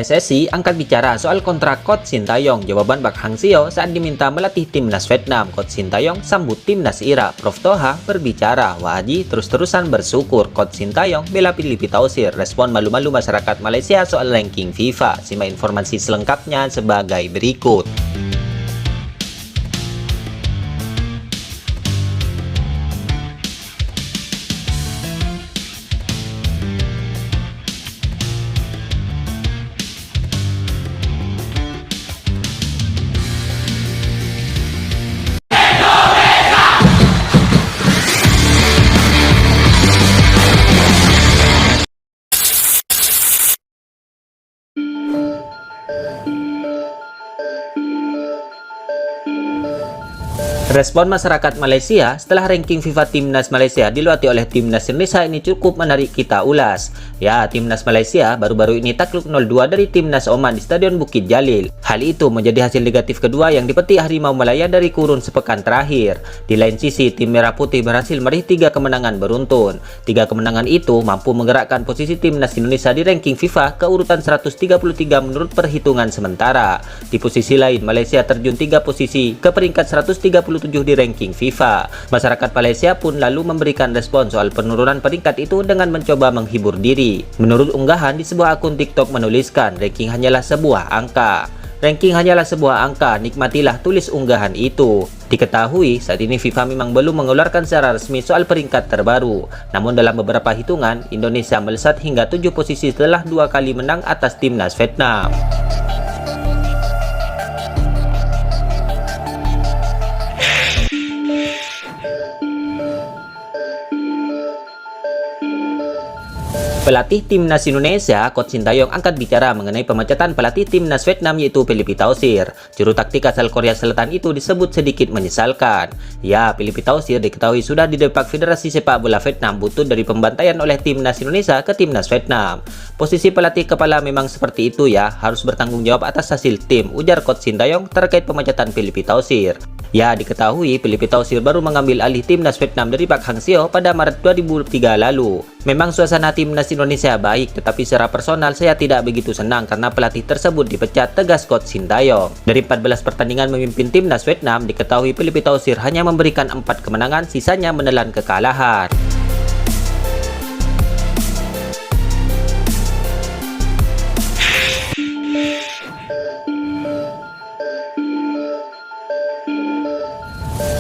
PSSI angkat bicara soal kontrak Coach Sintayong. Jawaban Park Hang-seo saat diminta melatih timnas Vietnam. Coach Sintayong sambut timnas Irak. Prof Toha berbicara, Wahaji terus-terusan bersyukur. Coach Sintayong bela Philippe Tausir. Respon malu-malu masyarakat Malaysia soal ranking FIFA. Simak informasi selengkapnya sebagai berikut. Respon masyarakat Malaysia setelah ranking FIFA Timnas Malaysia diluati oleh Timnas Indonesia ini cukup menarik kita ulas. Ya, Timnas Malaysia baru-baru ini takluk 0-2 dari Timnas Oman di Stadion Bukit Jalil. Hal itu menjadi hasil negatif kedua yang dipetik Harimau Malaya dari kurun sepekan terakhir. Di lain sisi, tim Merah Putih berhasil meraih 3 kemenangan beruntun. 3 kemenangan itu mampu menggerakkan posisi Timnas Indonesia di ranking FIFA ke urutan 133 menurut perhitungan sementara. Di posisi lain, Malaysia terjun 3 posisi ke peringkat 137 di ranking FIFA. Masyarakat Malaysia pun lalu memberikan respon soal penurunan peringkat itu dengan mencoba menghibur diri. Menurut unggahan di sebuah akun TikTok menuliskan, ranking hanyalah sebuah angka. Ranking hanyalah sebuah angka, nikmatilah, tulis unggahan itu. Diketahui saat ini FIFA memang belum mengeluarkan secara resmi soal peringkat terbaru. Namun dalam beberapa hitungan, Indonesia melesat hingga 7 posisi setelah 2 kali menang atas Timnas Vietnam. Pelatih Timnas Indonesia, Coach Sintayong angkat bicara mengenai pemecatan pelatih Timnas Vietnam yaitu Philippe Tausir. Juru taktik asal Korea Selatan itu disebut sedikit menyesalkan. Ya, Philippe Tausir diketahui sudah didepak Federasi Sepak Bola Vietnam buntut dari pembantaian oleh Timnas Indonesia ke Timnas Vietnam. Posisi pelatih kepala memang seperti itu ya, harus bertanggung jawab atas hasil tim, ujar Coach Sintayong terkait pemecatan Philippe Tausir. Ya, diketahui Philippe Tausir baru mengambil alih Timnas Vietnam dari Park Hang-seo pada Maret 2003 lalu. Memang suasana Timnas Indonesia baik, tetapi secara personal saya tidak begitu senang karena pelatih tersebut dipecat, tegas Coach Sintayong. Dari 14 pertandingan memimpin Timnas Vietnam, diketahui Philippe Tausir hanya memberikan 4 kemenangan, sisanya menelan kekalahan.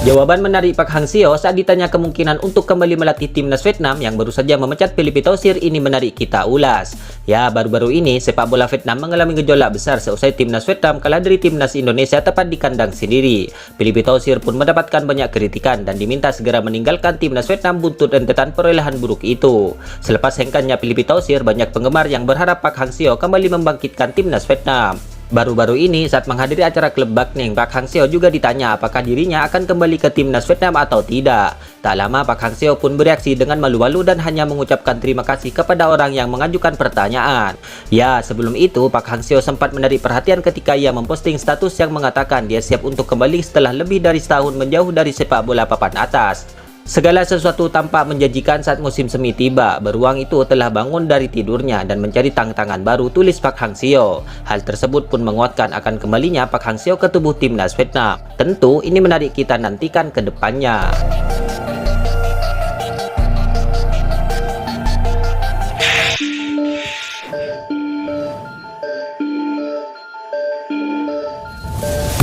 Jawaban menarik Park Hang-seo saat ditanya kemungkinan untuk kembali melatih Timnas Vietnam yang baru saja memecat Philippe Tausir ini menarik kita ulas. Ya, baru-baru ini sepak bola Vietnam mengalami gejolak besar seusai Timnas Vietnam kalah dari Timnas Indonesia tepat di kandang sendiri. Philippe Tausir pun mendapatkan banyak kritikan dan diminta segera meninggalkan Timnas Vietnam buntut rentetan perolehan buruk itu. Selepas hengkangnya Philippe Tausir, banyak penggemar yang berharap Park Hang-seo kembali membangkitkan Timnas Vietnam. Baru-baru ini saat menghadiri acara klub Bakneng, Park Hang-seo juga ditanya apakah dirinya akan kembali ke Timnas Vietnam atau tidak. Tak lama Park Hang-seo pun bereaksi dengan malu-malu dan hanya mengucapkan terima kasih kepada orang yang mengajukan pertanyaan. Ya, sebelum itu Park Hang-seo sempat menarik perhatian ketika ia memposting status yang mengatakan dia siap untuk kembali setelah lebih dari setahun menjauh dari sepak bola papan atas. Segala sesuatu tampak menjanjikan saat musim semi tiba. Beruang itu telah bangun dari tidurnya dan mencari tantangan baru, tulis Park Hang-seo. Hal tersebut pun menguatkan akan kembalinya Park Hang-seo ke tubuh Timnas Vietnam. Tentu ini menarik kita nantikan ke depannya.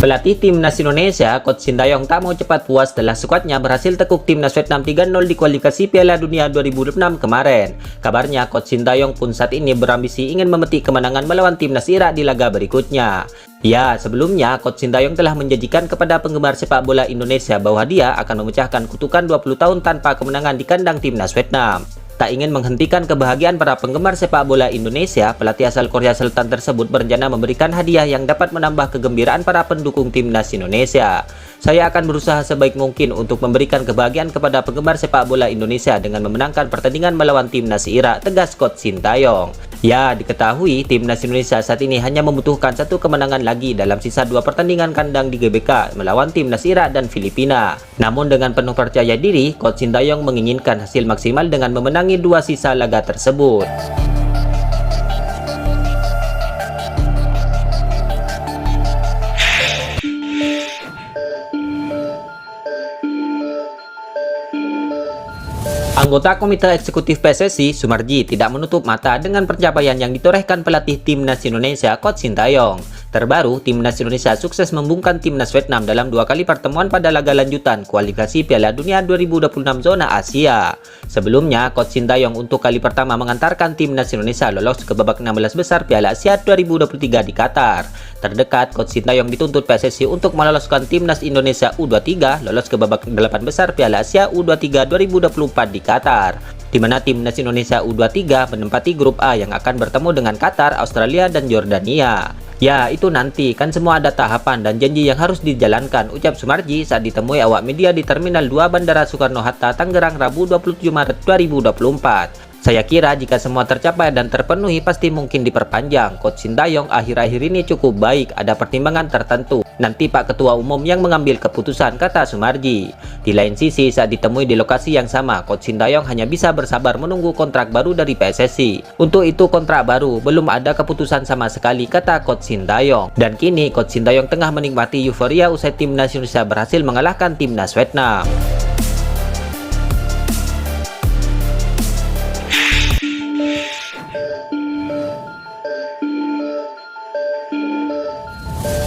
Pelatih Timnas Indonesia, Coach Sintayong tak mau cepat puas setelah skuadnya berhasil tekuk Timnas Vietnam 3-0 di kualifikasi Piala Dunia 2006 kemarin. Kabarnya Coach Sintayong pun saat ini berambisi ingin memetik kemenangan melawan Timnas Irak di laga berikutnya. Ya, sebelumnya Coach Sintayong telah menjanjikan kepada penggemar sepak bola Indonesia bahwa dia akan memecahkan kutukan 20 tahun tanpa kemenangan di kandang Timnas Vietnam. Tak ingin menghentikan kebahagiaan para penggemar sepak bola Indonesia, pelatih asal Korea Selatan tersebut berencana memberikan hadiah yang dapat menambah kegembiraan para pendukung Timnas Indonesia. Saya akan berusaha sebaik mungkin untuk memberikan kebahagiaan kepada penggemar sepak bola Indonesia dengan memenangkan pertandingan melawan Timnas Irak, tegas Coach Sintayong. Ya, diketahui Timnas Indonesia saat ini hanya membutuhkan 1 kemenangan lagi dalam sisa 2 pertandingan kandang di GBK melawan Timnas Irak dan Filipina. Namun dengan penuh percaya diri, Coach Sintayong menginginkan hasil maksimal dengan memenangi 2 sisa laga tersebut. Anggota Komite Eksekutif PSSI, Sumarji, tidak menutup mata dengan pencapaian yang ditorehkan pelatih Timnas Indonesia, Coach Sintayong. Terbaru, Timnas Indonesia sukses membungkam Timnas Vietnam dalam 2 kali pertemuan pada laga lanjutan kualifikasi Piala Dunia 2026 zona Asia. Sebelumnya, Coach Sintayong untuk kali pertama mengantarkan Timnas Indonesia lolos ke babak 16 besar Piala Asia 2023 di Qatar. Terdekat, Coach Sintayong dituntut PSSI untuk meloloskan Timnas Indonesia U23 lolos ke babak 8 besar Piala Asia U23 2024 di Qatar, di mana Timnas Indonesia U23 menempati grup A yang akan bertemu dengan Qatar, Australia, dan Yordania. Ya, itu nanti, kan semua ada tahapan dan janji yang harus dijalankan, ucap Sumarji saat ditemui awak media di Terminal 2 Bandara Soekarno-Hatta, Tangerang, Rabu 27 Maret 2024. Saya kira jika semua tercapai dan terpenuhi pasti mungkin diperpanjang. Coach Sintayong akhir-akhir ini cukup baik, ada pertimbangan tertentu. Nanti Pak Ketua Umum yang mengambil keputusan, kata Sumarji. Di lain sisi, saat ditemui di lokasi yang sama, Coach Sintayong hanya bisa bersabar menunggu kontrak baru dari PSSI. Untuk itu kontrak baru, belum ada keputusan sama sekali, kata Coach Sintayong. Dan kini Coach Sintayong tengah menikmati euforia usai Timnas Indonesia berhasil mengalahkan Timnas Vietnam.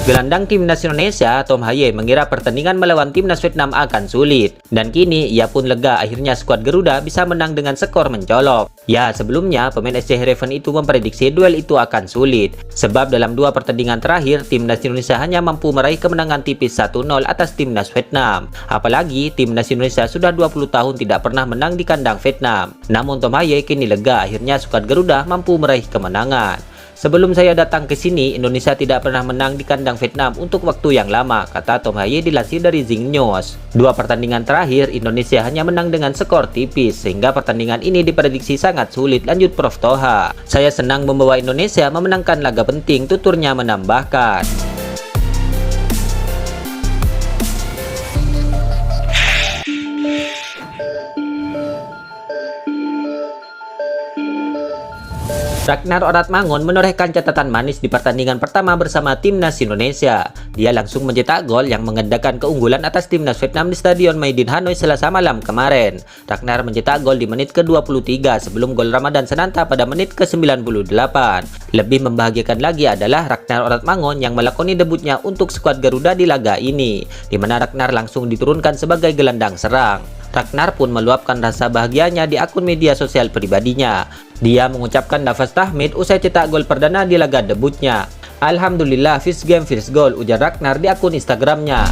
Gelandang Timnas Indonesia, Tom Haye, mengira pertandingan melawan Timnas Vietnam akan sulit. Dan kini, ia pun lega akhirnya skuad Garuda bisa menang dengan skor mencolok. Ya, sebelumnya, pemain SC Heerenveen itu memprediksi duel itu akan sulit. Sebab dalam 2 pertandingan terakhir, Timnas Indonesia hanya mampu meraih kemenangan tipis 1-0 atas Timnas Vietnam. Apalagi, Timnas Indonesia sudah 20 tahun tidak pernah menang di kandang Vietnam. Namun Tom Haye kini lega akhirnya skuad Garuda mampu meraih kemenangan. Sebelum saya datang ke sini, Indonesia tidak pernah menang di kandang Vietnam untuk waktu yang lama, kata Tom Haye dilansir dari Zing News. 2 pertandingan terakhir, Indonesia hanya menang dengan skor tipis, sehingga pertandingan ini diprediksi sangat sulit, lanjut Prof Toha. Saya senang membawa Indonesia memenangkan laga penting, tuturnya menambahkan. Ragnar Oratmangun menorehkan catatan manis di pertandingan pertama bersama Timnas Indonesia. Dia langsung mencetak gol yang mengandakan keunggulan atas Timnas Vietnam di Stadion Maidin Hanoi Selasa malam kemarin. Ragnar mencetak gol di menit ke-23 sebelum gol Ramadan Sananta pada menit ke-98. Lebih membahagiakan lagi adalah Ragnar Oratmangun yang melakoni debutnya untuk skuad Garuda di laga ini, di mana Ragnar langsung diturunkan sebagai gelandang serang. Ragnar pun meluapkan rasa bahagianya di akun media sosial pribadinya. Dia mengucapkan nafas tahmid usai cetak gol perdana di laga debutnya. Alhamdulillah, first game first goal, ujar Ragnar di akun Instagramnya.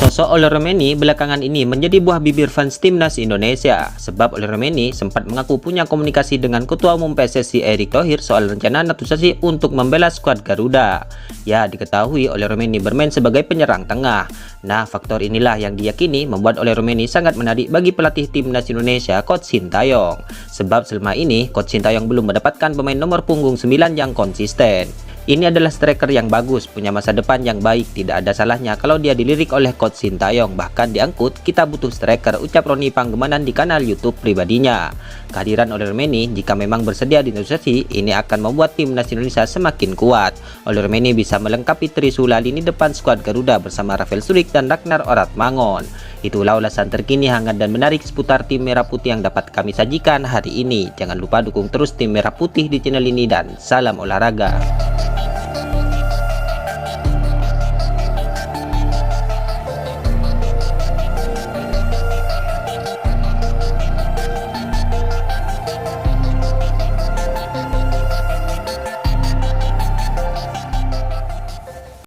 Sosok Oli Romeni belakangan ini menjadi buah bibir fans Timnas Indonesia, sebab Oli Romeni sempat mengaku punya komunikasi dengan Ketua Umum PSSI Erick Thohir soal rencana naturalisasi untuk membela skuad Garuda. Ya, diketahui Oli Romeni bermain sebagai penyerang tengah. Nah, faktor inilah yang diyakini membuat Oli Romeni sangat menarik bagi pelatih Timnas Indonesia, Coach Sintayong. Sebab selama ini, Coach Sintayong belum mendapatkan pemain nomor punggung 9 yang konsisten. Ini adalah striker yang bagus, punya masa depan yang baik, tidak ada salahnya kalau dia dilirik oleh Coach Sintayong, bahkan diangkut, kita butuh striker, ucap Roni Panggemanan di kanal YouTube pribadinya. Kehadiran Oli Romeni jika memang bersedia dinaturalisasi, ini akan membuat Timnas Indonesia semakin kuat. Oli Romeni bisa melengkapi trisula lini depan skuad Garuda bersama Rafael Struijk dan Ragnar Oratmangun. Itulah ulasan terkini hangat dan menarik seputar tim Merah Putih yang dapat kami sajikan hari ini. Jangan lupa dukung terus tim Merah Putih di channel ini dan salam olahraga.